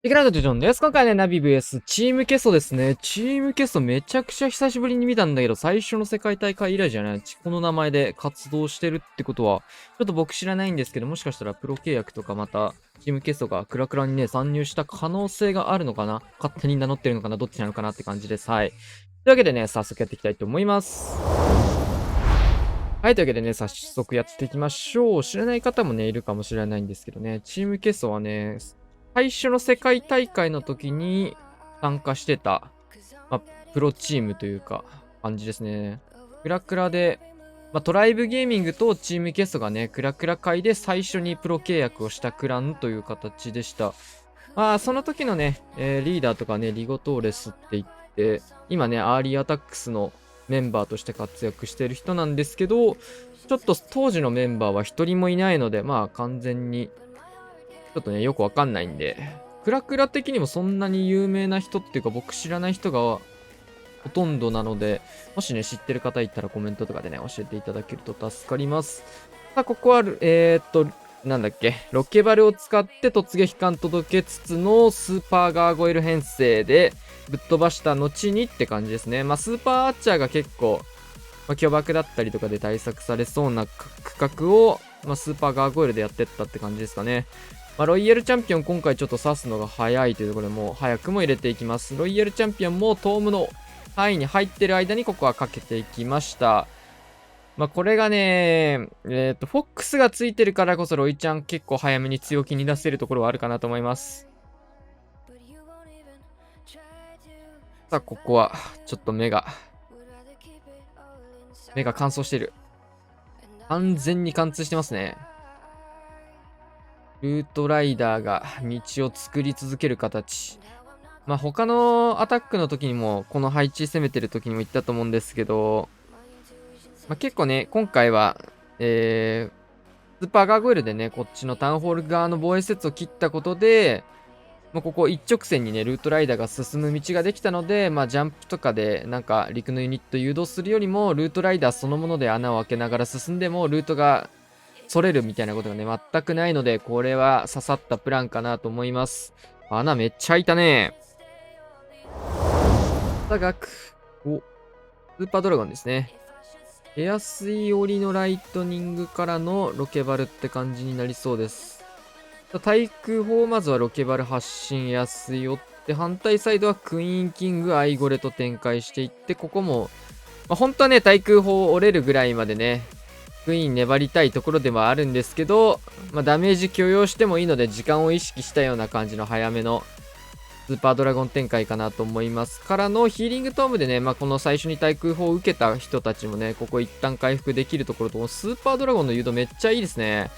いかがでしょうです。今回ね、ナビ VS チームケストですね。チームケストめちゃくちゃ久しぶりに見たんだけど、最初の世界大会以来じゃない。この名前で活動してるってことは、ちょっと僕知らないんですけど、もしかしたらプロ契約とかまた、チームケストがクラクラにね、参入した可能性があるのかな、勝手に名乗ってるのかな、どっちなのかなって感じです。はい。というわけでね、早速やっていきたいと思います。はい、というわけでね、早速やっていきましょう。知らない方もね、いるかもしれないんですけどね、チームケストはね、最初の世界大会の時に参加してた、まあ、プロチームというか、感じですね。クラクラで、トライブゲーミングとチームケストがね、クラクラ界で最初にプロ契約をしたクランという形でした。その時のね、リーダーとかね、リゴトーレスって言って、今ね、アーリーアタックスのメンバーとして活躍している人なんですけど、ちょっと当時のメンバーは一人もいないので、完全にちょっとね、よくわかんないんで、クラクラ的にもそんなに有名な人っていうか、僕知らない人がほとんどなので、もしね、知ってる方いたらコメントとかでね、教えていただけると助かります。ここは、なんだっけ、ロケバルを使って突撃艦届けつつのスーパーガーゴイル編成でぶっ飛ばした後にって感じですね。スーパーアーチャーが結構、巨爆だったりとかで対策されそうな区画を、スーパーガーゴイルでやってったって感じですかね。ロイヤルチャンピオン今回ちょっと刺すのが早いというところでもう早くも入れていきます。ロイヤルチャンピオンもトームの範囲に入ってる間にここはかけていきました。これがね、フォックスがついてるからこそロイちゃん結構早めに強気に出せるところはあるかなと思います。さあ、ここはちょっと目が乾燥してる。完全に貫通してますね。ルートライダーが道を作り続ける形。他のアタックの時にも、この配置攻めてる時にも言ったと思うんですけど、結構ね、今回は、スーパーガーゴイルでね、こっちのタウンホール側の防衛施設を切ったことで、ここ一直線にね、ルートライダーが進む道ができたので、ジャンプとかで、なんか陸のユニット誘導するよりも、ルートライダーそのもので穴を開けながら進んでも、ルートがそれるみたいなことがね、全くないので、これは刺さったプランかなと思います。穴めっちゃ開いたね。高く。お、スーパードラゴンですね。エアスイ折りのライトニングからのロケバルって感じになりそうです。対空砲、まずはロケバル発進、エアスイ追って、反対サイドはクイーンキング、アイゴレと展開していって、ここも、本当はね、対空砲折れるぐらいまでね、クイーン粘りたいところではあるんですけど、ダメージ許容してもいいので、時間を意識したような感じの早めのスーパードラゴン展開かなと思います。からのヒーリングトームでね、この最初に対空砲を受けた人たちもね、ここ一旦回復できるところと、スーパードラゴンの誘導めっちゃいいですね。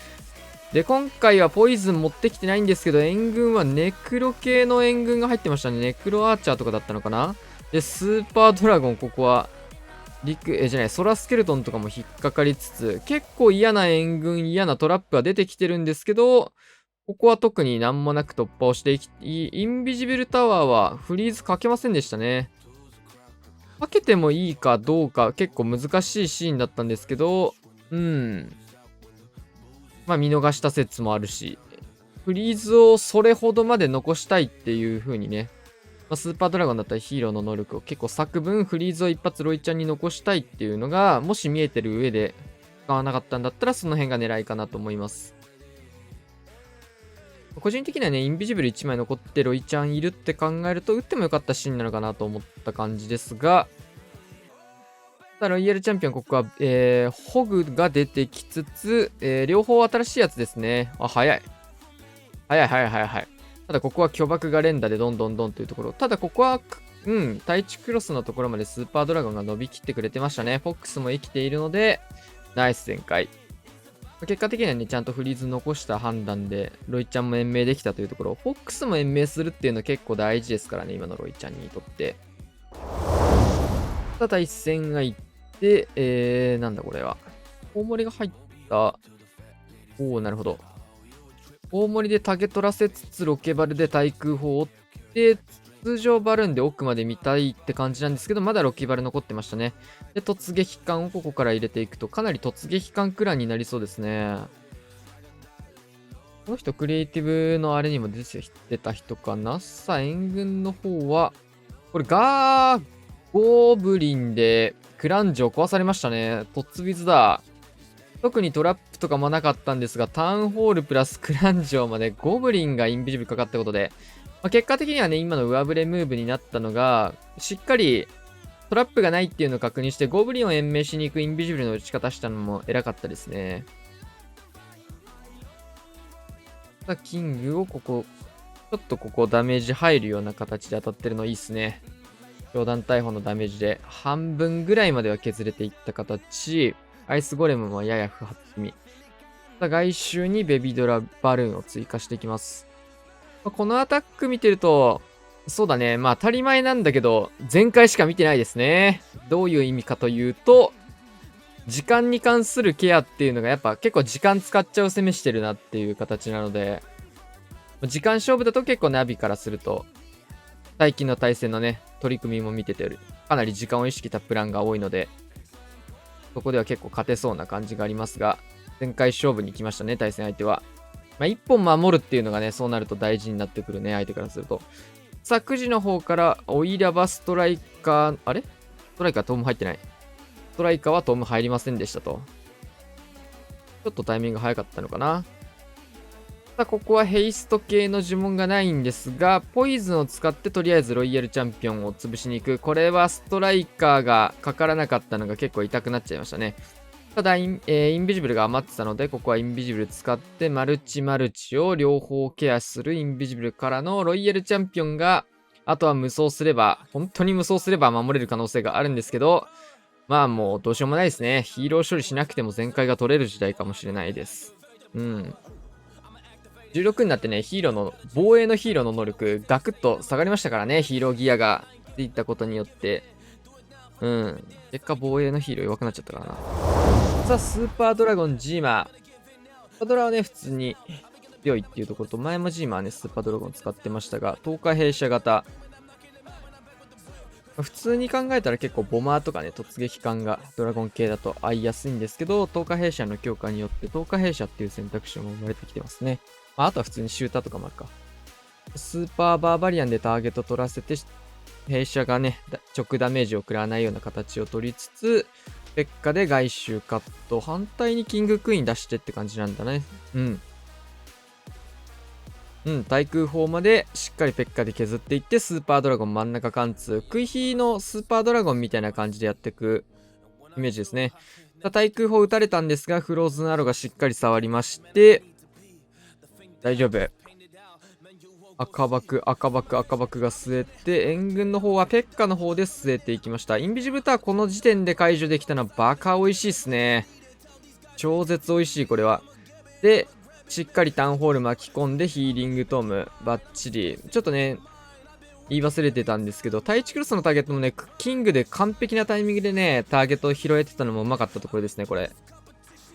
で、今回はポイズン持ってきてないんですけど、援軍はネクロ系の援軍が入ってましたね。ネクロアーチャーとかだったのかな。で、スーパードラゴン、ここは、ソラスケルトンとかも引っかかりつつ、結構嫌な援軍、嫌なトラップが出てきてるんですけど、ここは特になんもなく突破をしてインビジブルタワーはフリーズかけませんでしたね。かけてもいいかどうか結構難しいシーンだったんですけど、見逃した説もあるし、フリーズをそれほどまで残したいっていう風にね、スーパードラゴンだったりヒーローの能力を結構作分フリーズを一発ロイちゃんに残したいっていうのが、もし見えてる上で使わなかったんだったらその辺が狙いかなと思います。個人的にはね、インビジブル1枚残ってロイちゃんいるって考えると、打ってもよかったシーンなのかなと思った感じですが、ロイヤルチャンピオン、ここは、ホグが出てきつつ、両方新しいやつですね。早い。早い早い早い早い。ただここは巨爆が連打でどんどんどんというところ。ただここは、対地クロスのところまでスーパードラゴンが伸びきってくれてましたね。フォックスも生きているので、ナイス全開。結果的にはね、ちゃんとフリーズ残した判断で、ロイちゃんも延命できたというところ。フォックスも延命するっていうのは結構大事ですからね、今のロイちゃんにとって。ただ一戦がいって、なんだこれは。大盛りが入った。なるほど。大盛りでタゲ取らせつつ、ロケバルで対空砲を追って、通常バルーンで奥まで見たいって感じなんですけど、まだロケバル残ってましたね。で、突撃艦をここから入れていくと、かなり突撃艦クランになりそうですね。この人クリエイティブのあれにも出た人かな。さあ、援軍の方は、これゴブリンでクランジョ壊されましたね。トッツビズだ。特にトラップとかもなかったんですが、タウンホールプラスクランジョまでゴブリンがインビジブルかかったことで、結果的にはね、今の上振れムーブになったのが、しっかりトラップがないっていうのを確認して、ゴブリンを延命しに行くインビジブルの打ち方したのも偉かったですね。キングをちょっとここダメージ入るような形で当たってるのいいっすね。教団大砲のダメージで半分ぐらいまでは削れていった形。アイスゴレムもやや不発気味。外周にベビドラバルーンを追加していきます。このアタック見てると、そうだね。当たり前なんだけど、全開しか見てないですね。どういう意味かというと、時間に関するケアっていうのがやっぱ結構時間使っちゃう攻めしてるなっていう形なので、時間勝負だと結構ナビからすると、最近の対戦のね、取り組みも見てて、かなり時間を意識したプランが多いので、そこでは結構勝てそうな感じがありますが、前回勝負に来ましたね、対戦相手は。一本守るっていうのがね、そうなると大事になってくるね、相手からすると。さあ、9時の方から、オイラバストライカー、あれストライカートーム入ってない。ストライカーはトーム入りませんでしたと。ちょっとタイミング早かったのかな。さあ、ここはヘイスト系の呪文がないんですが、ポイズンを使ってとりあえずロイヤルチャンピオンを潰しに行く。これはストライカーがかからなかったのが結構痛くなっちゃいましたね。ただインビジブルが余ってたので、ここはインビジブル使ってマルチを両方ケアするインビジブルからのロイヤルチャンピオンが、あとは無双すれば、本当に無双すれば守れる可能性があるんですけど、もうどうしようもないですね。ヒーロー処理しなくても全開が取れる時代かもしれないです。16になってね、防衛のヒーローの能力、ガクッと下がりましたからね、ヒーローギアがついたことによって。結果防衛のヒーロー弱くなっちゃったからな。さあ、スーパードラゴンジーマー。スーパードラはね、普通に強いっていうところと、前もジーマーはね、スーパードラゴン使ってましたが、10日弊社型。普通に考えたら結構ボマーとかね、突撃艦がドラゴン系だと合いやすいんですけど、10日弊社の強化によって10日弊社っていう選択肢も生まれてきてますね。あとは普通にシューターとかもあるか。スーパーバーバリアンでターゲット取らせて、弊社がね、直ダメージを食らわないような形を取りつつ、ペッカで外周カット、反対にキングクイーン出してって感じなんだね。対空砲までしっかりペッカで削っていって、スーパードラゴン真ん中貫通。クイヒのスーパードラゴンみたいな感じでやっていくイメージですね。対空砲撃たれたんですが、フローズンアローがしっかり触りまして、大丈夫。赤爆が据えて、援軍の方はペッカの方で据えていきました。インビジブルターこの時点で解除できたのはバカ美味しいっすね。超絶美味しい、これは。で、しっかりタウンホール巻き込んでヒーリングトーム、バッチリ。ちょっとね、言い忘れてたんですけど、対地クロスのターゲットもね、キングで完璧なタイミングでね、ターゲットを拾えてたのもうまかったところですね、これ。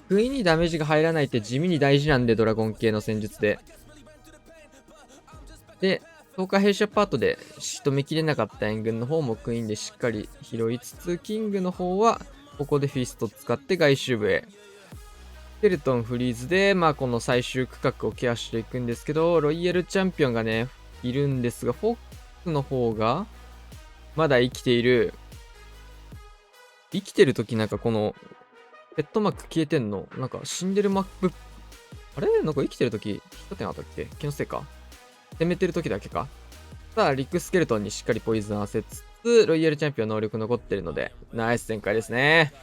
不意にダメージが入らないって地味に大事なんで、ドラゴン系の戦術で。で、10日弊社パートで仕留めきれなかった援軍の方もクイーンでしっかり拾いつつ、キングの方は、ここでフィスト使って外周部へ。スケルトンフリーズで、この最終区画をケアしていくんですけど、ロイヤルチャンピオンがね、いるんですが、フォックスの方が、まだ生きている。生きてる時なんかこの、ペットマーク消えてんのなんか死んでるマップ、あれなんか生きてる時、1点あったっけ気のせいか攻めてる時だけか。さあ、リックスケルトンにしっかりポイズン当せつつ、ロイヤルチャンピオン能力残ってるので、ナイス展開ですね。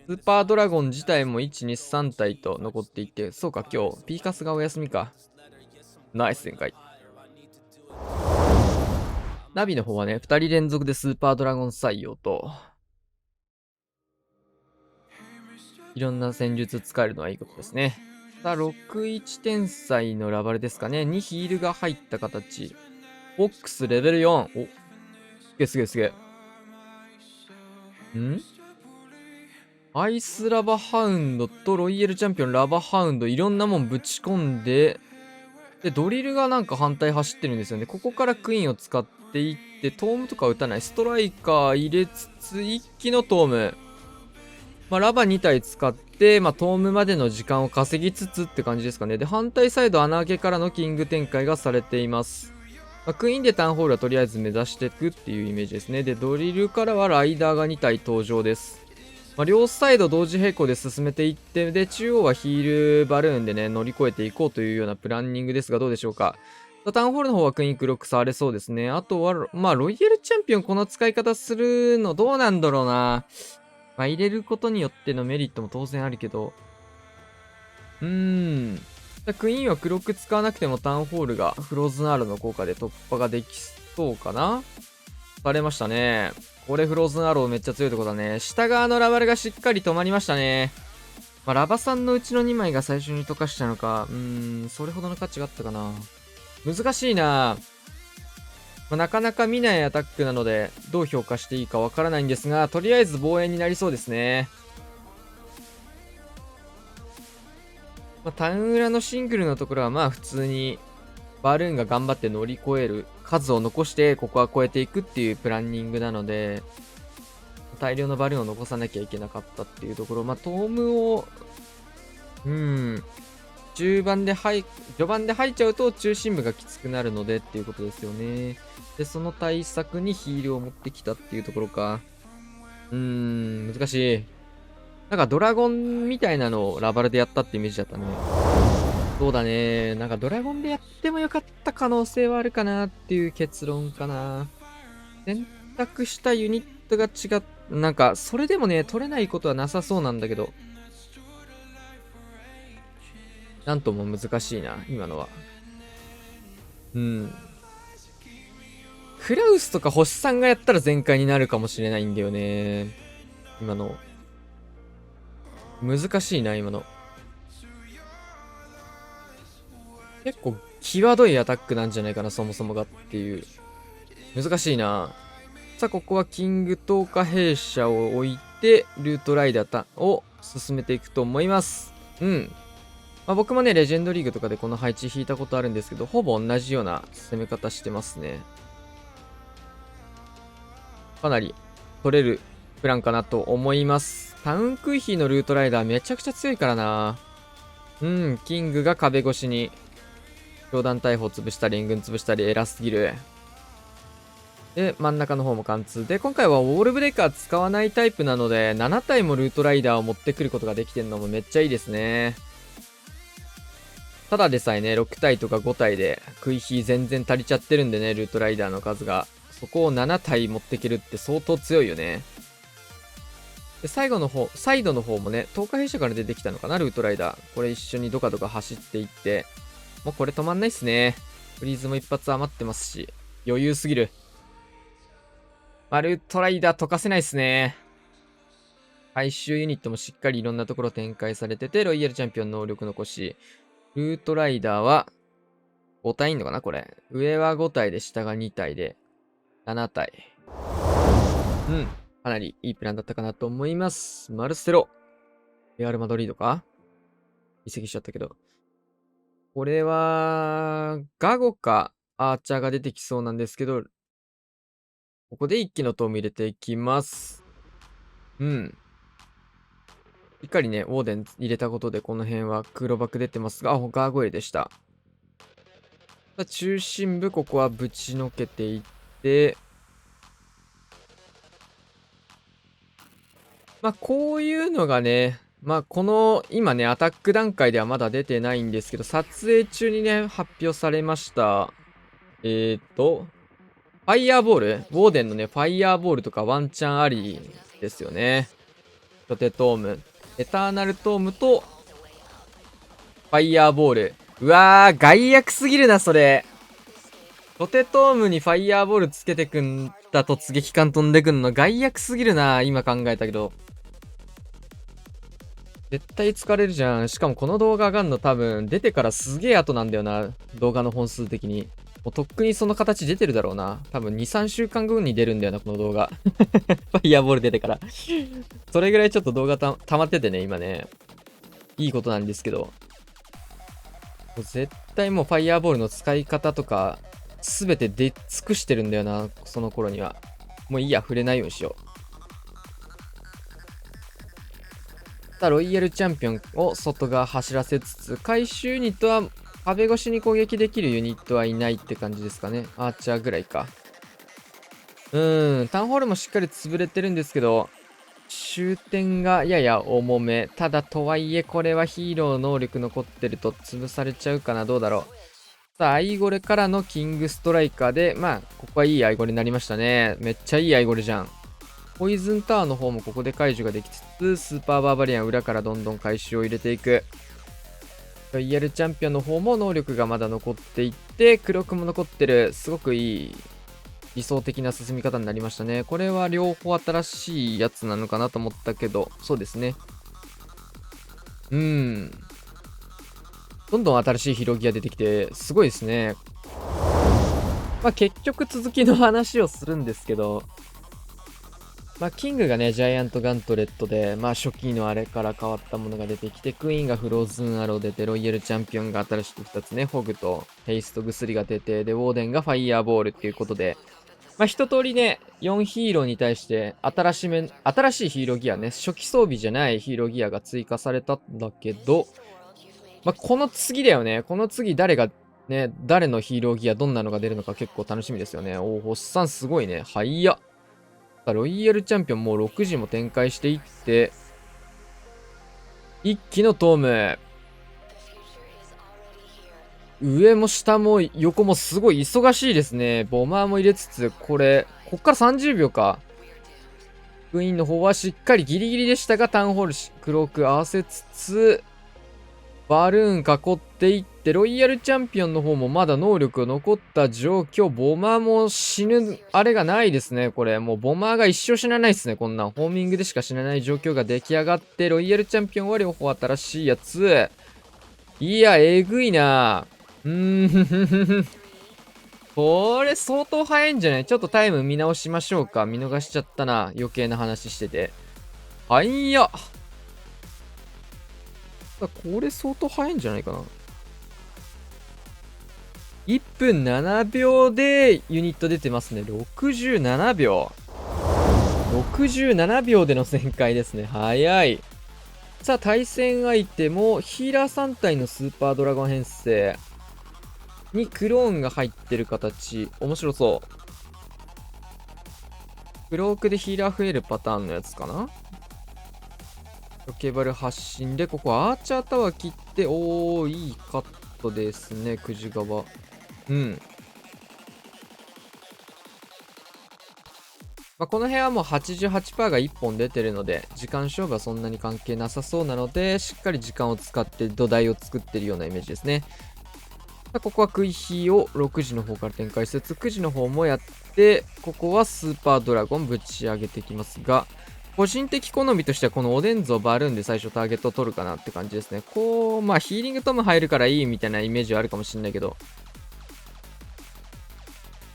スーパードラゴン自体も1、2、3体と残っていて、そうか、今日、ピーカスがお休みか。ナイス展開。ナビの方はね、2人連続でスーパードラゴン採用と、いろんな戦術使えるのはいいことですね。さあ、61天才のラバルですかね。にヒールが入った形。ボックスレベル4。お、すげえ。アイスラバハウンドとロイヤルチャンピオンラバハウンド、いろんなもんぶち込んで、で、ドリルがなんか反対走ってるんですよね。ここからクイーンを使っていって、トームとか打たない。ストライカー入れつつ、一気のトーム。まあ、ラバ2体使って、まあ、トームまでの時間を稼ぎつつって感じですかね。で、反対サイド穴開けからのキング展開がされています。まあ、クイーンでタウンホールはとりあえず目指していくっていうイメージですね。で、ドリルからはライダーが2体登場です。まあ、両サイド同時並行で進めていって、で、中央はヒールバルーンでね、乗り越えていこうというようなプランニングですが、どうでしょうか。タウンホールの方はクイーンクロック触れそうですね。あとは、まあ、ロイヤルチャンピオンこの使い方するのどうなんだろうな。まあ、入れることによってのメリットも当然あるけど。クイーンはクロック使わなくてもタウンホールがフローズンアールの効果で突破ができそうかな。されましたね。これフローズンアローめっちゃ強いとこだね。下側のラバルがしっかり止まりましたね。まあ、ラバさんのうちの2枚が最初に溶かしたのか、それほどの価値があったかな。難しいな。まあ、なかなか見ないアタックなので、どう評価していいかわからないんですが、とりあえず防衛になりそうですね。まあ、タウン裏のシングルのところはまあ普通にバルーンが頑張って乗り越える数を残してここは超えていくっていうプランニングなので、大量のバルーンを残さなきゃいけなかったっていうところ、まあトームを序盤で入っちゃうと中心部がきつくなるのでっていうことですよね。で、その対策にヒールを持ってきたっていうところか。難しい。なんかドラゴンみたいなのをラバルでやったってイメージだったね。そうだね。なんかドラゴンでやってもよかった可能性はあるかなっていう結論かな。選択したユニットが違っ、なんかそれでもね、取れないことはなさそうなんだけど。なんとも難しいな、今のは。クラウスとか星さんがやったら全開になるかもしれないんだよね。今の。難しいな、今の。結構、際どいアタックなんじゃないかな、そもそもがっていう。難しいな。さあ、ここはキングと貨幣車を置いて、ルートライダーを進めていくと思います。まあ、僕もね、レジェンドリーグとかでこの配置引いたことあるんですけど、ほぼ同じような攻め方してますね。かなり取れるプランかなと思います。タウンクイヒーのルートライダーめちゃくちゃ強いからな。キングが壁越しに、教団大砲潰したり、援軍潰したり、偉すぎる。で、真ん中の方も貫通。で、今回はウォールブレーカー使わないタイプなので、7体もルートライダーを持ってくることができてるのもめっちゃいいですね。ただでさえね、6体とか5体で、クイヒー全然足りちゃってるんでね、ルートライダーの数が。そこを7体持ってけるって相当強いよね。で、サイドの方もね、10日弊社から出てきたのかな、ルートライダー。これ一緒にドカドカ走っていって、もうこれ止まんないっすね。フリーズも一発余ってますし、余裕すぎる。ルートライダー溶かせないっすね。回収ユニットもしっかりいろんなところ展開されてて、ロイヤルチャンピオン能力残し、ルートライダーは5体いんのかなこれ。上は5体で下が2体で7体。かなりいいプランだったかなと思います。マルセロ。レアル・マドリードか移籍しちゃったけど。これは、ガゴかアーチャーが出てきそうなんですけど、ここで一気のトーム入れていきます。しっかりね、オーデン入れたことで、この辺は黒幕出てますが、ガーゴイルでした。中心部、ここはぶちのけていって、こういうのがね、この、今ね、アタック段階ではまだ出てないんですけど、撮影中にね、発表されました。ファイヤーボールウォーデンのね、ファイヤーボールとかワンチャンありですよね。拠点トーム。エターナルトームと、ファイヤーボール。うわー、害悪すぎるな、それ。拠点トームにファイヤーボールつけてくんだ突撃艦飛んでくんの害悪すぎるな、今考えたけど。絶対疲れるじゃん。しかもこの動画上がんの多分、出てからすげえ後なんだよな。動画の本数的に。もうとっくにその形出てるだろうな。多分2、3週間後に出るんだよな、この動画。ファイヤーボール出てから。それぐらいちょっと動画溜まっててね、今ね。いいことなんですけど。絶対もうファイヤーボールの使い方とか、すべて出尽くしてるんだよな、その頃には。もういいや、触れないようにしよう。ロイヤルチャンピオンを外側走らせつつ、回収ユニットは壁越しに攻撃できるユニットはいないって感じですかね。アーチャーぐらいか。タウンホールもしっかり潰れてるんですけど、終点がやや重め。ただとはいえこれはヒーロー能力残ってると潰されちゃうかな。どうだろう。さあ、アイゴレからのキングストライカーで、まあ、ここはいいアイゴレになりましたね。めっちゃいいアイゴレじゃん。ポイズンタワーの方もここで解除ができつつ、スーパーバーバリアン裏からどんどん回収を入れていく。ロイヤルチャンピオンの方も能力がまだ残っていって、クロックも残ってる。すごくいい、理想的な進み方になりましたね。これは両方新しいやつなのかなと思ったけど、そうですね。どんどん新しいヒロギア出てきて、すごいですね。まあ結局続きの話をするんですけど、まあ、キングがね、ジャイアントガントレットで、まあ、初期のあれから変わったものが出てきて、クイーンがフローズンアロー出て、ロイヤルチャンピオンが新しく2つね、ホグとヘイスト薬が出て、で、ウォーデンがファイヤーボールっていうことで、まあ、一通りね、4ヒーローに対して新しいヒーローギアね、初期装備じゃないヒーローギアが追加されたんだけど、まあ、この次だよね。この次誰が、ね、誰のヒーローギアどんなのが出るのか結構楽しみですよね。おー、星さんすごいね。はいや。ロイヤルチャンピオンもう6時も展開していって、一気のトーム。上も下も横もすごい忙しいですね。ボマーも入れつつ、こっから30秒か。クイーンの方はしっかりギリギリでしたが、タウンホール黒く合わせつつ、バルーン囲っていって、ロイヤルチャンピオンの方もまだ能力残った状況、ボマーも死ぬ、あれがないですね、これ。もうボマーが一生死なないですね、こんなん。ホーミングでしか死なない状況が出来上がって、ロイヤルチャンピオンは両方新しいやつ。いや、えぐいな。これ相当早いんじゃない？ちょっとタイム見直しましょうか。見逃しちゃったな。余計な話してて。はいや。これ相当早いんじゃないかな。1分7秒でユニット出てますね。67秒。67秒での旋回ですね。早い。さあ、対戦相手もヒーラー3体のスーパードラゴン編成にクローンが入ってる形。面白そう。クロークでヒーラー増えるパターンのやつかな。ロケバル発進で、ここアーチャータワー切って、おー、いいカットですね、くじ側。まあ、この辺はもう 88% が1本出てるので、時間勝負はそんなに関係なさそうなので、しっかり時間を使って土台を作ってるようなイメージですね。ここはクイヒーを6時の方から展開しつつ、9時の方もやって、ここはスーパードラゴンぶち上げてきますが、個人的好みとしてはこのおでんぞバルーンで最初ターゲットを取るかなって感じですね。まあヒーリングトム入るからいいみたいなイメージはあるかもしれないけど、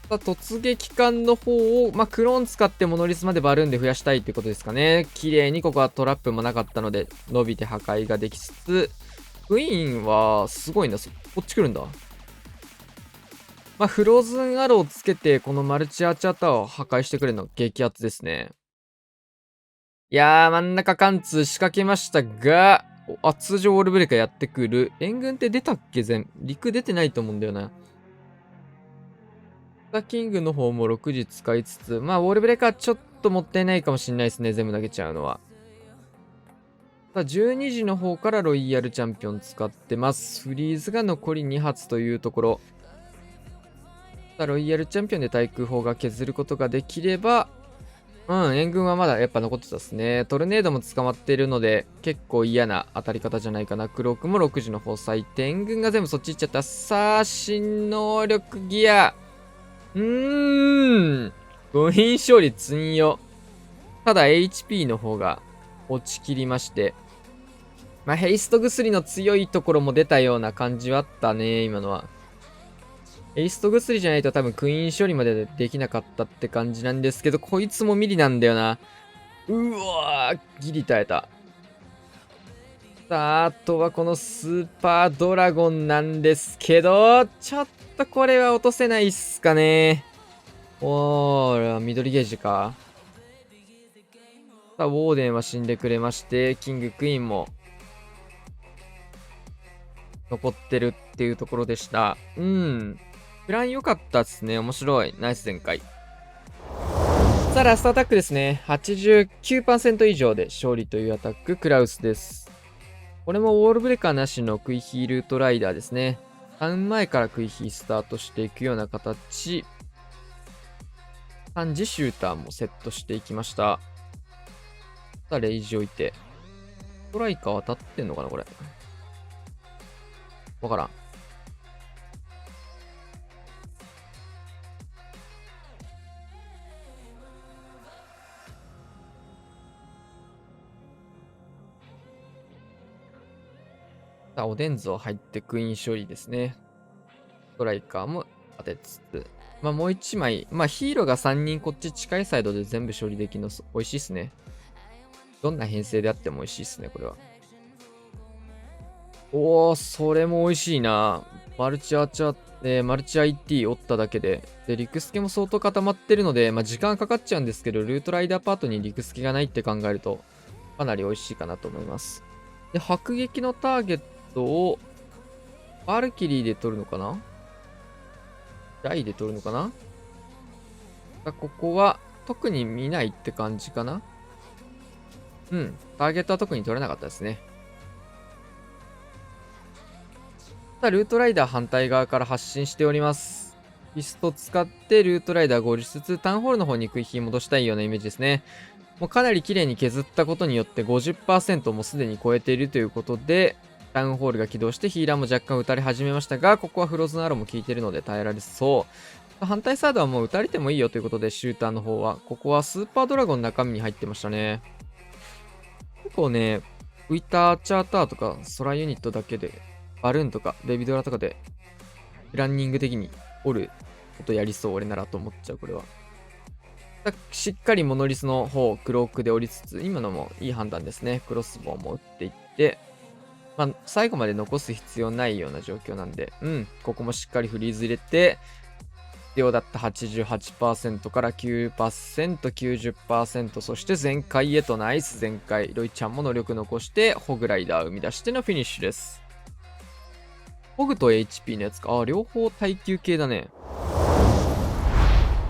突撃艦の方を、まあ、クローン使ってモノリスまでバルーンで増やしたいってことですかね。綺麗にここはトラップもなかったので、伸びて破壊ができつつ、クイーンはすごいな、こっち来るんだ。まあ、フローズンアローをつけて、このマルチアーチャータワーを破壊してくれるの激アツですね。いやー、真ん中貫通仕掛けましたが、通常ウォールブレーカーやってくる。援軍って出たっけ？陸出てないと思うんだよな。キングの方も6時使いつつ、まあ、ウォールブレーカーちょっともったいないかもしれないですね。全部投げちゃうのは。12時の方からロイヤルチャンピオン使ってます。フリーズが残り2発というところ。ロイヤルチャンピオンで対空砲が削ることができれば、援軍はまだやっぱ残ってたですね。トルネードも捕まっているので、結構嫌な当たり方じゃないかな。クロークも6時の方採点。援軍が全部そっち行っちゃった。さあ、新能力ギア。5人勝利ツンよ。ただ HP の方が落ちきりまして。まあ、ヘイスト薬の強いところも出たような感じはあったね、今のは。ヘイスト薬じゃないと多分クイーン処理までできなかったって感じなんですけど、こいつもミリなんだよな。うわー、ギリ耐えた。さあ、あとはこのスーパードラゴンなんですけど、ちょっとこれは落とせないっすかね。緑ゲージか。さあ、ウォーデンは死んでくれまして、キング、クイーンも残ってるっていうところでした。プラン良かったっすね。面白い。ナイス全開。さあ、ラストアタックですね。89% 以上で勝利というアタック、クラウスです。これもウォールブレーカーなしのクイヒールートライダーですね。ターン前からクイヒースタートしていくような形。3時シューターもセットしていきました。さあ、レイジ置いて。ストライカー当たってんのかなこれ。わからん。さあ、おでんぞ入ってクイーン処理ですね。ストライカーも当てつつ。まあ、もう1枚。まあ、ヒーローが3人こっち近いサイドで全部処理できるの美味しいっすね。どんな編成であっても美味しいっすね、これは。おー、それも美味しいな。マルチアーチャー、マルチ IT 折っただけで。で、リクスケも相当固まってるので、まあ、時間かかっちゃうんですけど、ルートライダーパートにリクスケがないって考えると、かなり美味しいかなと思います。で、迫撃のターゲットを、バルキリーで取るのかなダイで取るのかなここは、特に見ないって感じかなターゲットは特に取れなかったですね。さあ、ルートライダー反対側から発進しております。ピスト使ってルートライダー合流しつつ、タウンホールの方にクイヒー戻したいようなイメージですね。もうかなり綺麗に削ったことによって 50% もすでに超えているということで、タウンホールが起動してヒーラーも若干打たれ始めましたが、ここはフローズンアローも効いているので耐えられそう。反対サードはもう打たれてもいいよということで、シューターの方は、ここはスーパードラゴンの中身に入ってましたね。結構ね、浮いたチャーターとか空ユニットだけで、バルーンとかベビドラとかで、ランニング的に折ることやりそう、俺ならと思っちゃう、これは。しっかりモノリスの方、クロークで折りつつ、今のもいい判断ですね。クロスボウも打っていって、まあ、最後まで残す必要ないような状況なんで、ここもしっかりフリーズ入れて、必要だった 88% から 9%、90%、そして全開へとナイス全開。ロイちゃんも能力残して、ホグライダー生み出してのフィニッシュです。ホグと HP のやつか。両方耐久系だね。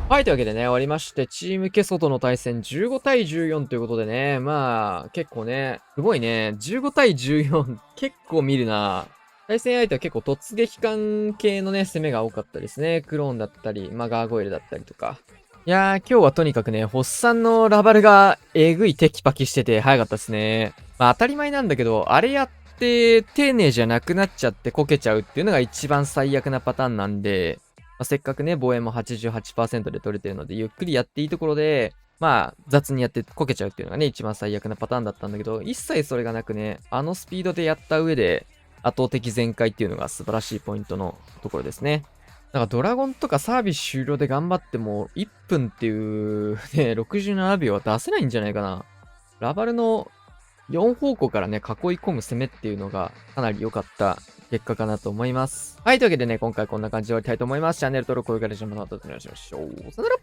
はい、というわけでね、終わりまして、チームケソとの対戦15対14ということでね、まあ、結構ね、すごいね、15対14、結構見るな。対戦相手は結構突撃艦系のね、攻めが多かったですね。クローンだったり、まあ、ガーゴイルだったりとか。いやー、今日はとにかくね、ホッサンのラバルがえぐいテキパキしてて早かったですね。まあ、当たり前なんだけど、あれやって丁寧じゃなくなっちゃってこけちゃうっていうのが一番最悪なパターンなんで、まあ、せっかくね、防衛も 88% で取れてるので、ゆっくりやっていいところで、まあ、雑にやってこけちゃうっていうのがね、一番最悪なパターンだったんだけど、一切それがなくね、あのスピードでやった上で、圧倒的全開っていうのが素晴らしいポイントのところですね。だからドラゴンとかサービス終了で頑張っても、1分っていうね、67秒は出せないんじゃないかな。ラバルの4方向からね、囲い込む攻めっていうのがかなり良かった結果かなと思います。はい、というわけでね、今回こんな感じで終わりたいと思います。チャンネル登録、高評価、レジャーもお願いしましょう。さよなら。